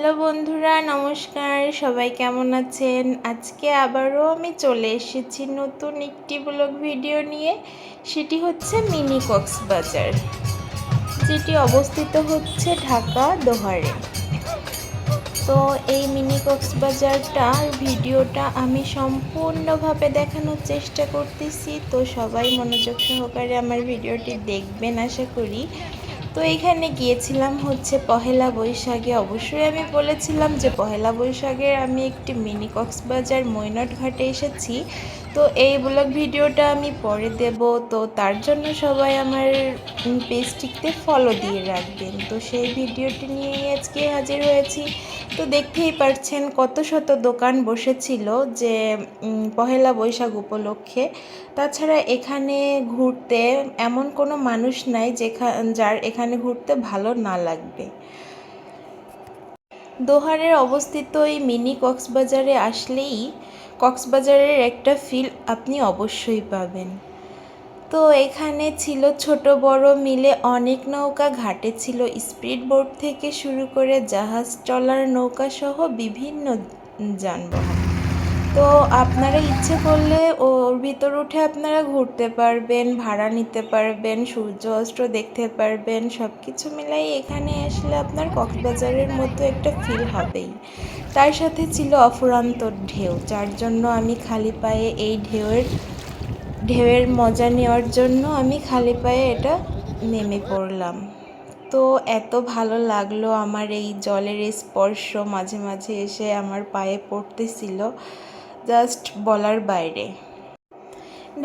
Hello বন্ধুরা, নমস্কার। সবাই কেমন আছেন? আজকে আবারও আমি চলে এসেছি নতুন একটি ব্লগ ভিডিও নিয়ে। সেটি হচ্ছে মিনি কক্সবাজার, যেটি অবস্থিত হচ্ছে ঢাকা দোহারে। তো এই মিনি কক্সবাজারটার ভিডিওটা আমি সম্পূর্ণভাবে দেখানোর চেষ্টা করতেছি, তো সবাই মনোযোগ সহকারে আমার ভিডিওটি দেখবেন আশা করি। তো এখানে গিয়েছিলাম হচ্ছে পহেলা বৈশাখে। অবশ্যই আমি বলেছিলাম যে পহেলা বৈশাখে আমি একটি মিনি কক্সবাজার মৈনট ঘাটে এসেছি। তো এই ব্লগ ভিডিওটা আমি পরে দেব, তো তার জন্য সবাই আমার পেজটিতে ফলো দিয়ে রাখবেন। তো সেই ভিডিওটি নিয়েই আজকে হাজির হয়েছি। তো দেখতেই পারছেন কত শত দোকান বসেছিল যে পহেলা বৈশাখ উপলক্ষে। তাছাড়া এখানে ঘুরতে এমন কোনো মানুষ নাই যার এখানে ঘুরতে ভালো না লাগবে। দোহারের অবস্থিত এই মিনি কক্সবাজারে আসলেই কক্সবাজারের একটা ফিল আপনি অবশ্যই পাবেন। তো এখানে ছিল ছোট বড় মিলে অনেক নৌকা, ঘাটে ছিল স্পিড বোট থেকে শুরু করে জাহাজ, ট্রলার, নৌকা সহ বিভিন্ন যানবাহন। তো আপনারা ইচ্ছে করলে ওর ভিতর উঠে আপনারা ঘুরতে পারবেন, ভাড়া নিতে পারবেন, সূর্য অস্ত দেখতে পারবেন। সব কিছু মিলাই এখানে আসলে আপনার কক্সবাজারের মতো একটা ফিল হবেই। তার সাথে ছিল অফুরন্ত ঢেউ, যার জন্য আমি খালি পায়ে এই ঢেউয়ের মজা নেওয়ার জন্য আমি খালি পায়ে এটা নেমে পড়লাম। তো এত ভালো লাগলো আমার এই জলের স্পর্শ মাঝে মাঝে এসে আমার পায়ে পড়তেছিল, জাস্ট বলার বাইরে।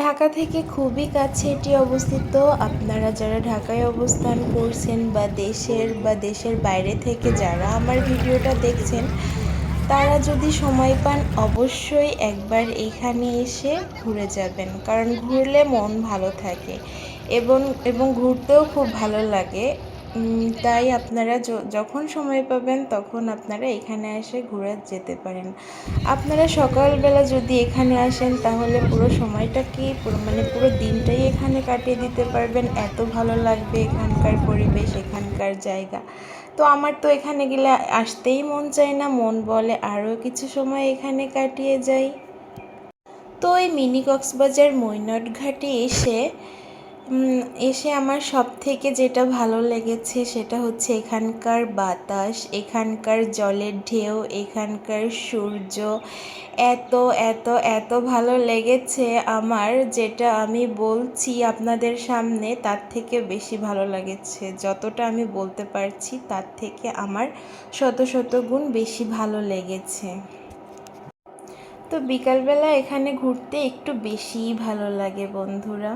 ঢাকা থেকে খুবই কাছে এটি অবস্থিত। আপনারা যারা ঢাকায় অবস্থান করছেন বা দেশের বাইরে থেকে যারা আমার ভিডিওটা দেখছেন, তারা যদি সময় পান অবশ্যই একবার এখানে এসে ঘুরে যাবেন, কারণ ঘুরলে মন ভালো থাকে এবং ঘুরতেও খুব ভালো লাগে। তাই আপনারা যখন সময় পাবেন তখন আপনারা এখানে এসে ঘুরে যেতে পারেন। আপনারা সকালবেলা যদি এখানে আসেন তাহলে পুরো সময়টাকেই পুরো দিনটাই এখানে কাটিয়ে দিতে পারবেন। এত ভালো লাগবে এখানকার পরিবেশ, এখানকার জায়গা। তো আমার তো এখানে গেলে আসতেই মন চায় না, মন বলে আরও কিছু সময় এখানে কাটিয়ে যাই। তো এই মিনি কক্সবাজার মৈনট ঘাটে এসে আমার সব থেকে যেটা ভালো লেগেছে সেটা হচ্ছে এখানকার বাতাস, এখানকার জলের ঢেউ, এখানকার সূর্য। এত এত এত ভালো লেগেছে আমার, যেটা আমি বলছি আপনাদের সামনে তার থেকে বেশি ভালো লেগেছে। যতটা আমি বলতে পারছি তার থেকে আমার শত শত গুণ বেশি ভালো লেগেছে। তো বিকালবেলা এখানে ঘুরতে একটু বেশিই ভালো লাগে বন্ধুরা।